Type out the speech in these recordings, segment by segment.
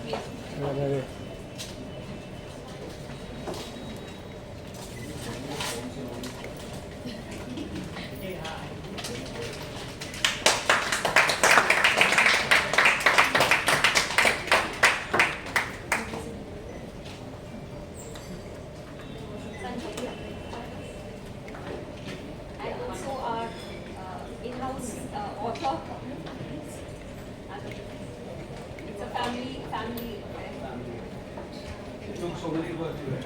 And also our in-house author. It's a family affair. It took so many work to it.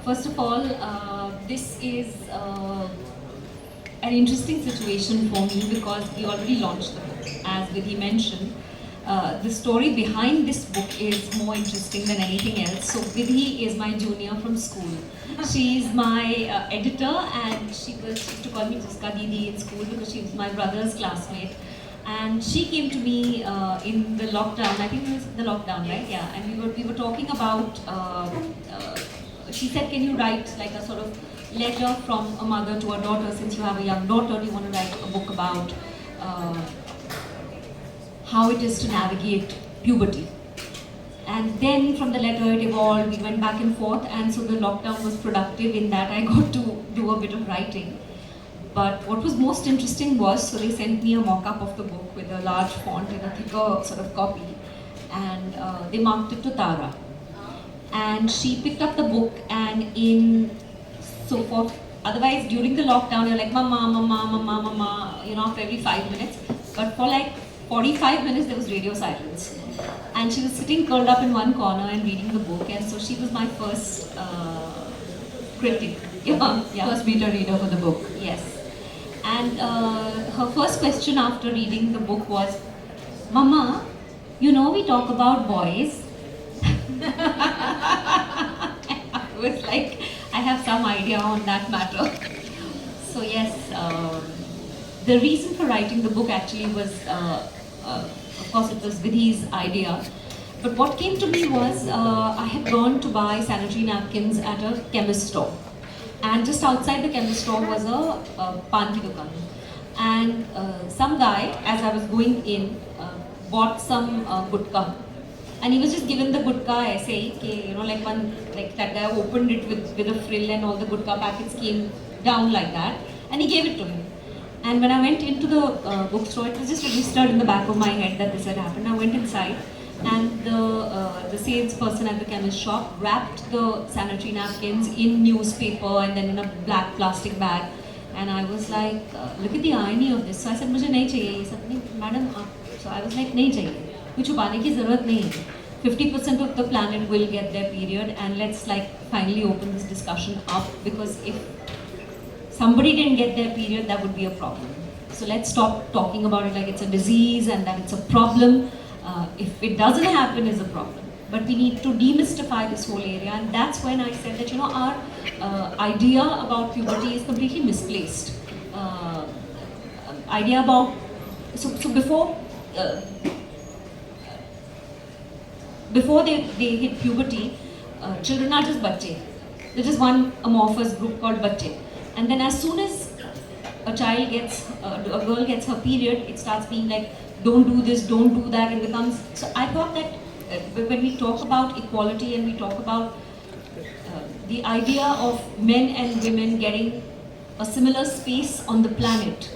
First of all, this is an interesting situation for me because we already launched the book, as Vidhi mentioned. The story behind this book is more interesting than anything else. So Vidhi is my junior from school. She is my editor, and she used to call me Tisca Didi in school because she was my brother's classmate. And she came to me in the lockdown. I think it was the lockdown, right? Yeah. And we were talking about. She said, "Can you write like a sort of letter from a mother to a daughter? Since you have a young daughter, do you want to write a book about how it is to navigate puberty?" And then from the letter it evolved, we went back and forth, and so the lockdown was productive in that I got to do a bit of writing. But what was most interesting was, so they sent me a mock-up of the book with a large font in a thicker sort of copy, and they marked it to Tara. And she picked up the book, and otherwise during the lockdown you're like mama, mama, mama, mama, after every 5 minutes. But for like 45 minutes there was radio silence. And she was sitting curled up in one corner and reading the book, and so she was my first critic. First beta reader for the book. Yes. And her first question after reading the book was, "Mama, we talk about boys." I was like, I have some idea on that matter. So yes, the reason for writing the book actually was, of course it was Vidhi's idea. But what came to me was, I had gone to buy sanitary napkins at a chemist store. And just outside the chemist store was a pan ki dukan. And some guy, as I was going in, bought some gutka. And he was just given the gutka aise hi, like that guy opened it with a frill, and all the gutka packets came down like that, and he gave it to him. And when I went into the bookstore, it was just registered in the back of my head that this had happened. I went inside, and the salesperson at the chemist shop wrapped the sanitary napkins in newspaper and then in a black plastic bag. And I was like, look at the irony of this. So I said, "Mujhe nahi chahiye." He said, "Madam," so I was like, "Nahi chahiye. Kuch chupane ki zarurat nahi hai. 50% of the planet will get their period, and let's finally open this discussion up, because if somebody didn't get their period, that would be a problem. So let's stop talking about it like it's a disease and that it's a problem. If it doesn't happen, is a problem. But we need to demystify this whole area, and that's when I said that our idea about puberty is completely misplaced. Idea about before they hit puberty, children are just bacche. They're just one amorphous group called bacche. And then as soon as a girl gets her period, it starts being like, don't do this, don't do that, and becomes. So I thought that when we talk about equality and we talk about the idea of men and women getting a similar space on the planet,